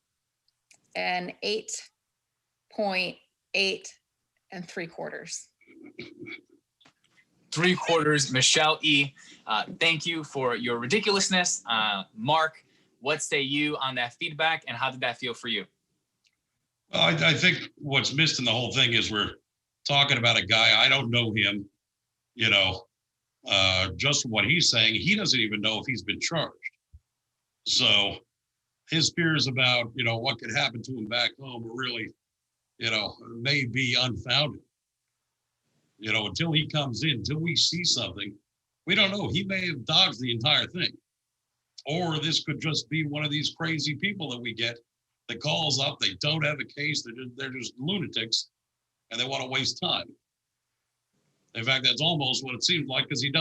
S6: an 8.8 3/4.
S2: 3/4, Michelle E. Thank you for your ridiculousness. Mark, what say you on that feedback, and how did that feel for you?
S5: I think what's missed in the whole thing is we're talking about a guy, I don't know him, you know, just from what he's saying, he doesn't even know if he's been charged. So his fears about, you know, what could happen to him back home are really, you know, may be unfounded. You know, until he comes in, until we see something, we don't know. He may have dodged the entire thing. Or this could just be one of these crazy people that we get that calls up, they don't have a case, they're just lunatics, and they want to waste time. In fact, that's almost what it seems like, because he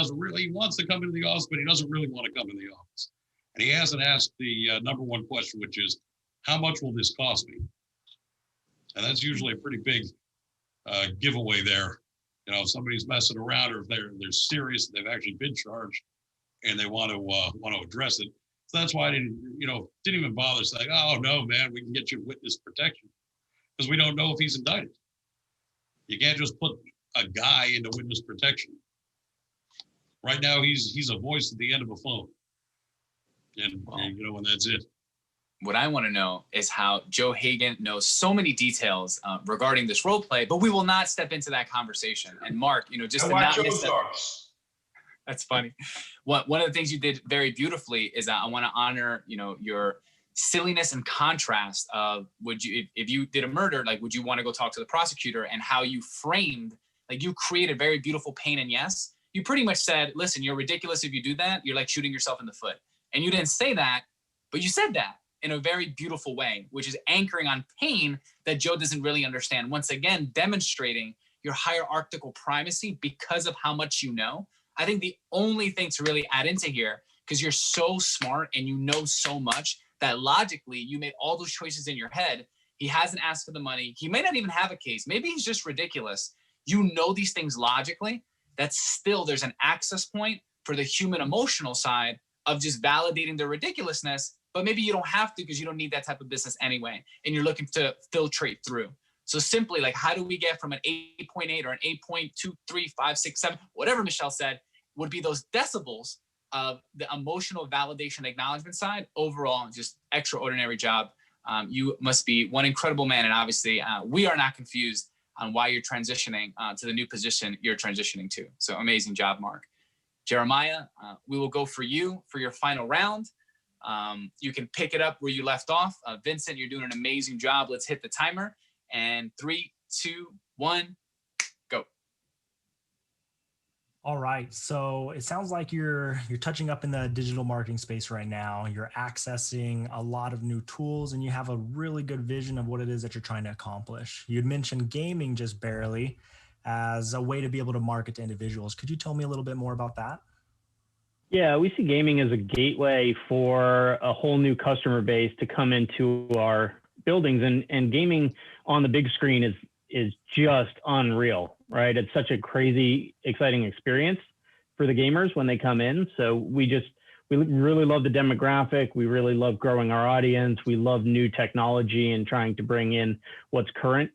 S5: wants to come into the office, but he doesn't really want to come into the office. And he hasn't asked the number one question, which is, how much will this cost me? And that's usually a pretty big giveaway there. You know, if somebody's messing around, or if they're serious, they've actually been charged, and they want to address it. So that's why I didn't even bother saying, oh no, man, we can get you witness protection, because we don't know if he's indicted. You can't just put a guy into witness protection. Right now, he's a voice at the end of a phone, and and that's it.
S2: What I want to know is how Joe Hagan knows so many details regarding this role play, but we will not step into that conversation. And Mark, just to not miss that. That's funny. One of the things you did very beautifully is I want to honor, your silliness and contrast of if you did a murder, like, would you want to go talk to the prosecutor, and how you framed, like, you created very beautiful pain and yes. You pretty much said, listen, you're ridiculous if you do that. You're like shooting yourself in the foot. And you didn't say that, but you said that in a very beautiful way, which is anchoring on pain that Joe doesn't really understand. Once again, demonstrating your hierarchical primacy because of how much you know. I think the only thing to really add into here, because you're so smart and you know so much, that logically you made all those choices in your head. He hasn't asked for the money. He may not even have a case. Maybe he's just ridiculous. You know these things logically. That still there's an access point for the human emotional side of just validating the ridiculousness. But maybe you don't have to, because you don't need that type of business anyway. And you're looking to filtrate through. So simply, like, how do we get from an 8.8 or an 8.23567, whatever Michelle said, would be those decibels of the emotional validation acknowledgement side. Overall, just extraordinary job. You must be one incredible man. And obviously, we are not confused on why you're transitioning to the new position you're transitioning to. So amazing job, Mark. Jeremiah, we will go for you for your final round. You can pick it up where you left off. Vincent, you're doing an amazing job. Let's hit the timer. And 3, 2, 1, go.
S4: All right. So it sounds like you're touching up in the digital marketing space right now. You're accessing a lot of new tools, and you have a really good vision of what it is that you're trying to accomplish. You'd mentioned gaming just barely as a way to be able to market to individuals. Could you tell me a little bit more about that?
S7: Yeah, we see gaming as a gateway for a whole new customer base to come into our buildings, and gaming on the big screen is just unreal, right? It's such a crazy, exciting experience for the gamers when they come in. So we really love the demographic. We really love growing our audience. We love new technology and trying to bring in what's current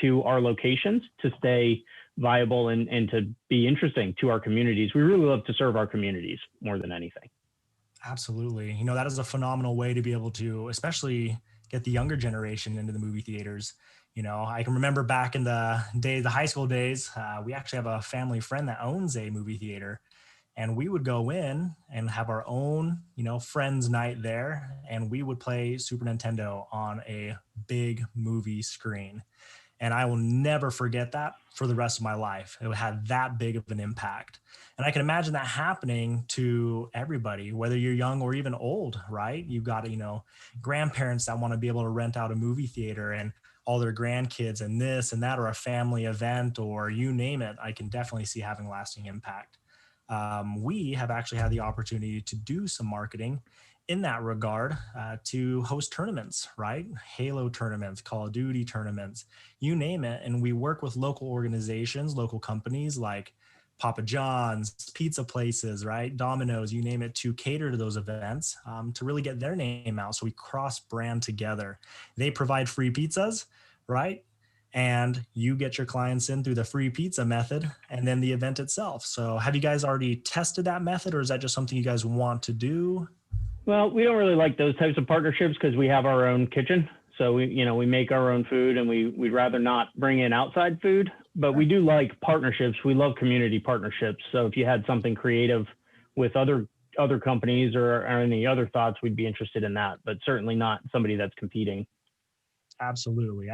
S7: to our locations to stay viable and to be interesting to our communities. We really love to serve our communities more than anything.
S4: Absolutely. That is a phenomenal way to be able to, especially get the younger generation into the movie theaters. I can remember back in the high school days, we actually have a family friend that owns a movie theater, and we would go in and have our own, friends night there. And we would play Super Nintendo on a big movie screen. And I will never forget that for the rest of my life. It had that big of an impact. And I can imagine that happening to everybody, whether you're young or even old, right? You've got, grandparents that want to be able to rent out a movie theater and all their grandkids and this and that, or a family event, or you name it. I can definitely see having lasting impact. We have actually had the opportunity to do some marketing in that regard, to host tournaments, right? Halo tournaments, Call of Duty tournaments, you name it. And we work with local organizations, local companies like Papa John's, pizza places, right? Domino's, you name it, to cater to those events, to really get their name out. So we cross brand together. They provide free pizzas, right? And you get your clients in through the free pizza method and then the event itself. So have you guys already tested that method, or is that just something you guys want to do?
S7: Well, we don't really like those types of partnerships because we have our own kitchen. So we make our own food, and we'd rather not bring in outside food. but we do like partnerships. We love community partnerships. So if you had something creative with other companies or any other thoughts, we'd be interested in that, but certainly not somebody that's competing.
S4: Absolutely.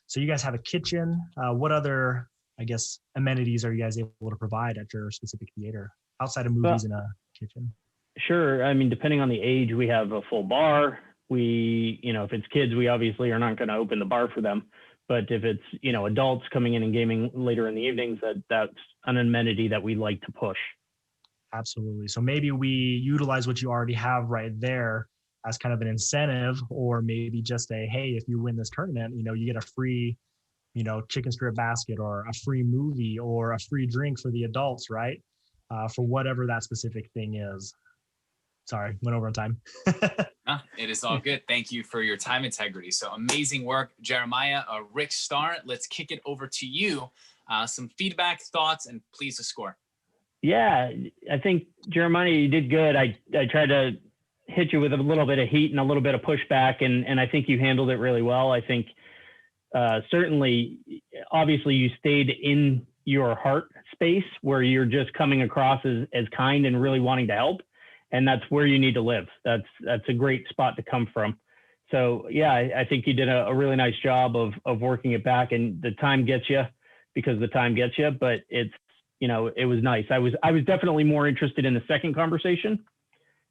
S4: So you guys have a kitchen. What other, I guess, amenities are you guys able to provide at your specific theater outside of movies and a kitchen?
S7: Sure. I mean, depending on the age, we have a full bar. If it's kids, we obviously are not going to open the bar for them. But if it's, adults coming in and gaming later in the evenings, that's an amenity that we like to push.
S4: Absolutely. So maybe we utilize what you already have right there as kind of an incentive, or maybe just hey, if you win this tournament, you get a free, chicken strip basket or a free movie or a free drink for the adults, right? For whatever that specific thing is. Sorry, went over on time.
S2: It is all good. Thank you for your time integrity. So amazing work, Jeremiah. Rick Starr, let's kick it over to you. Some feedback, thoughts, and please a score.
S7: Yeah, I think, Jeremiah, you did good. I tried to hit you with a little bit of heat and a little bit of pushback, and I think you handled it really well. I think certainly, obviously, you stayed in your heart space where you're just coming across as kind and really wanting to help. And that's where you need to live. That's a great spot to come from. So yeah, I think you did a really nice job of working it back, and the time gets you because the time gets you, but it's, it was nice. I was definitely more interested in the second conversation,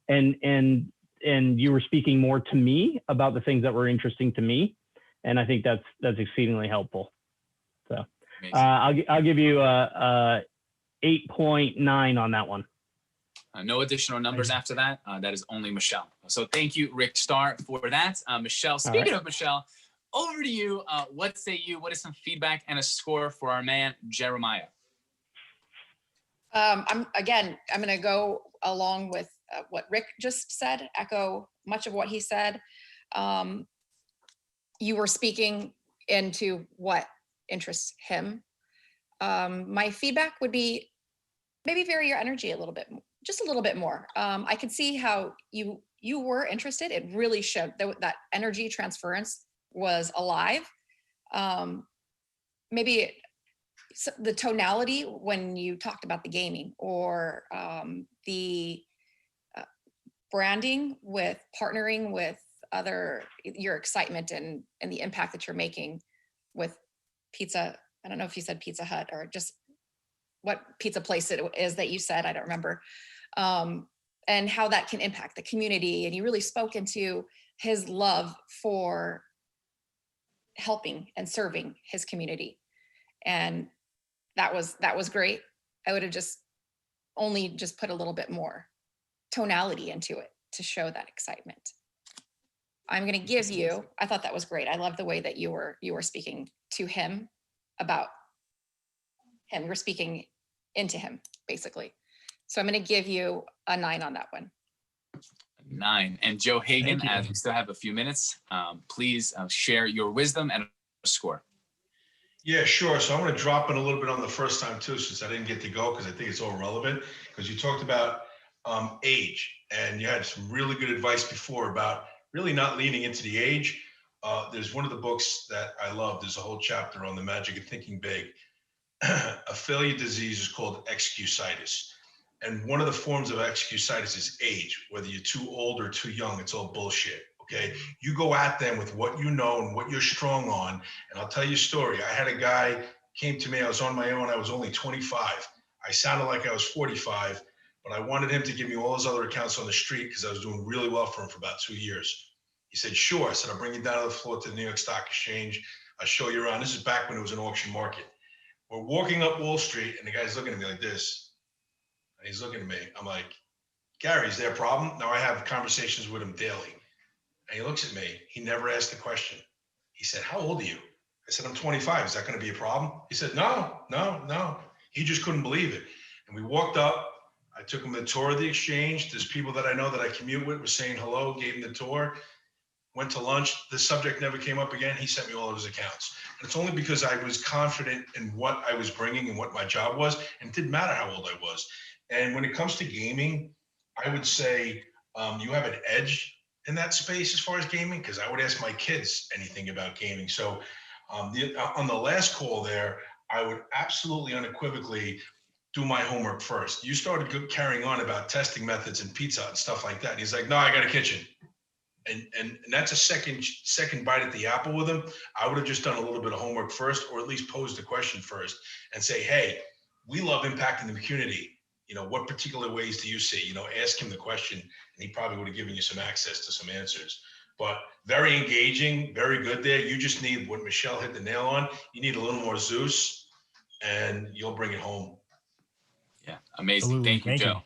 S7: and you were speaking more to me about the things that were interesting to me. And I think that's exceedingly helpful. So I'll give you a 8.9 on that one.
S2: No additional numbers after that. That is only Michelle. So thank you, Rick Starr, for that. Michelle, speaking of Michelle, over to you. What say you? What is some feedback and a score for our man, Jeremiah?
S6: I'm going to go along with what Rick just said, echo much of what he said. You were speaking into what interests him. My feedback would be maybe vary your energy a little bit, just a little bit more. I could see how you were interested. It really showed that energy transference was alive. Maybe the tonality when you talked about the gaming, or the branding with partnering with your excitement and the impact that you're making with pizza. I don't know if you said Pizza Hut or just what pizza place it is that you said, I don't remember. And how that can impact the community. And you really spoke into his love for helping and serving his community. And that was great. I would have just put a little bit more tonality into it to show that excitement. I'm going to give you, I thought that was great. I love the way that you were speaking to him about him. You're speaking into him, basically. So I'm going to give you a 9 on that one.
S2: 9. And Joe Hagan, as we still have a few minutes, please share your wisdom and a score.
S8: Yeah, sure. So I'm going to drop in a little bit on the first time too, since I didn't get to go, because I think it's all relevant. Because you talked about age, and you had some really good advice before about really not leaning into the age. There's one of the books that I love. There's a whole chapter on the magic of thinking big. A failure disease is called excusitis. And one of the forms of excusitis is age. Whether you're too old or too young, it's all bullshit. Okay, you go at them with what you know and what you're strong on. And I'll tell you a story. I had a guy came to me. I was on my own. I was only 25. I sounded like I was 45, but I wanted him to give me all his other accounts on the street because I was doing really well for him for about 2 years. He said, sure. I said, I'll bring you down to the floor to the New York Stock Exchange. I'll show you around. This is back when it was an auction market. We're walking up Wall Street, and the guy's looking at me like this. And he's looking at me. I'm like, Gary, is there a problem? Now I have conversations with him daily. And he looks at me. He never asked the question. He said, how old are you? I said, I'm 25. Is that going to be a problem? He said, no. He just couldn't believe it. And we walked up. I took him a tour of the exchange. There's people that I know that I commute with were saying hello, gave him the tour, went to lunch. The subject never came up again. He sent me all of his accounts. And it's only because I was confident in what I was bringing and what my job was. And it didn't matter how old I was. And when it comes to gaming, I would say you have an edge in that space as far as gaming, because I would ask my kids anything about gaming. So on the last call there, I would absolutely unequivocally do my homework first. You started carrying on about testing methods and pizza and stuff like that. And he's like, no, I got a kitchen. And that's a second bite at the apple with him. I would have just done a little bit of homework first, or at least posed the question first and say, hey, we love impacting the community. You know, what particular ways do you see? You know, ask him the question, and he probably would have given you some access to some answers. But very engaging, very good there. You just need what Michelle hit the nail on. You need a little more Zeus, and you'll bring it home.
S2: Yeah, amazing.
S4: Absolutely.
S2: Thank you, Joe.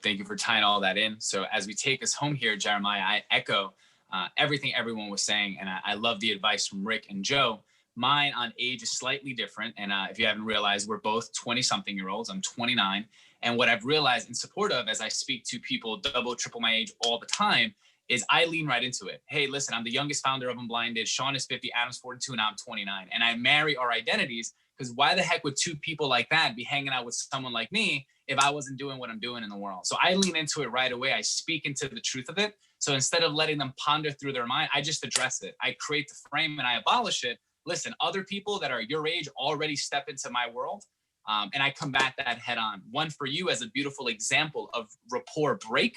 S2: Thank you for tying all that in. So as we take us home here, Jeremiah, I echo everything everyone was saying, and I love the advice from Rick and Joe. Mine on age is slightly different, and if you haven't realized, we're both 20-something-year-olds. I'm 29, and what I've realized in support of, as I speak to people double, triple my age all the time, is I lean right into it. Hey, listen, I'm the youngest founder of Unblinded. Sean is 50, Adam's 42, and I'm 29. And I marry our identities, because why the heck would two people like that be hanging out with someone like me if I wasn't doing what I'm doing in the world? So I lean into it right away. I speak into the truth of it. So instead of letting them ponder through their mind, I just address it. I create the frame and I abolish it. Listen, other people that are your age already step into my world, and I combat that head on. One for you as a beautiful example of rapport break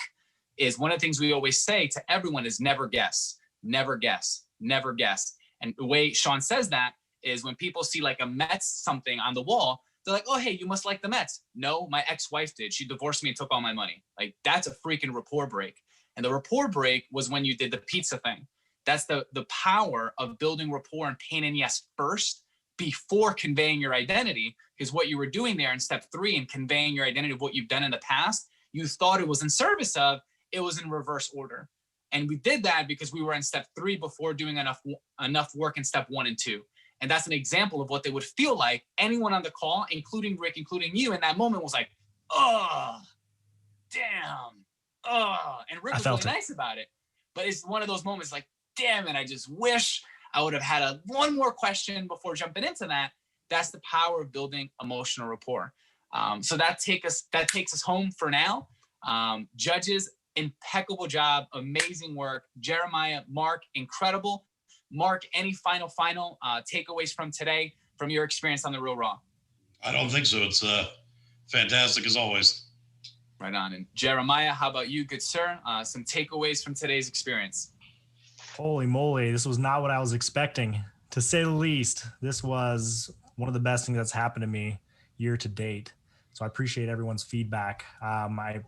S2: is one of the things we always say to everyone is never guess, never guess, never guess. And the way Sean says that is when people see like a Mets something on the wall, they're like, oh, hey, you must like the Mets. No, my ex-wife did. She divorced me and took all my money. Like, that's a freaking rapport break. And the rapport break was when you did the pizza thing. That's the power of building rapport and pain and yes first before conveying your identity, because what you were doing there in step 3 and conveying your identity of what you've done in the past, you thought it was in service of, it was in reverse order. And we did that because we were in step 3 before doing enough work in step 1 and 2. And that's an example of what they would feel like. Anyone on the call, including Rick, including you, in that moment was like, oh, damn, oh. And Rick was really nice about it. But it's one of those moments like, damn it, I just wish I would have had one more question before jumping into that. That's the power of building emotional rapport. So that takes us home for now. Judges, impeccable job, amazing work. Jeremiah, Mark, incredible. Mark, any final takeaways from today, from your experience on The Real Raw?
S5: I don't think so. It's fantastic as always.
S2: Right on. And Jeremiah, how about you, good sir? Some takeaways from today's experience.
S4: Holy moly, this was not what I was expecting, to say the least. This was one of the best things that's happened to me year to date. So I appreciate everyone's feedback. I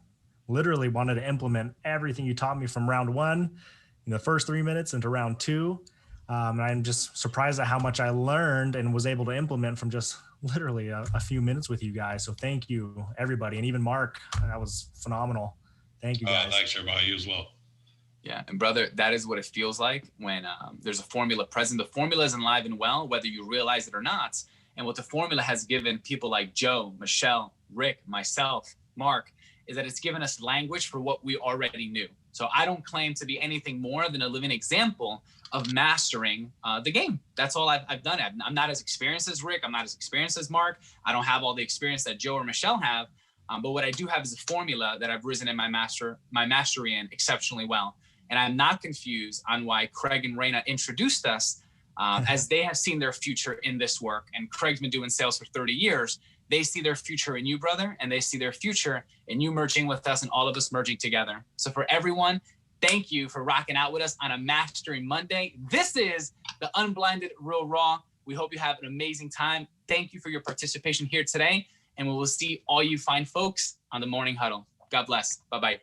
S4: literally wanted to implement everything you taught me from round 1 in the first 3 minutes into round 2. And I'm just surprised at how much I learned and was able to implement from just literally a few minutes with you guys. So thank you, everybody. And even Mark, that was phenomenal. Thank you, guys.
S5: Thanks, everybody. You as well.
S2: Yeah, and brother, that is what it feels like when there's a formula present. The formula is alive and well, whether you realize it or not. And what the formula has given people like Joe, Michelle, Rick, myself, Mark, is that it's given us language for what we already knew. So I don't claim to be anything more than a living example of mastering the game. That's all I've done. I'm not as experienced as Rick. I'm not as experienced as Mark. I don't have all the experience that Joe or Michelle have. But what I do have is a formula that I've risen in my mastery in exceptionally well. And I'm not confused on why Craig and Raina introduced us as they have seen their future in this work. And Craig's been doing sales for 30 years. They see their future in you, brother, and they see their future in you merging with us and all of us merging together. So for everyone, thank you for rocking out with us on a Mastering Monday. This is the Unblinded Real Raw. We hope you have an amazing time. Thank you for your participation here today. And we will see all you fine folks on the morning huddle. God bless. Bye-bye.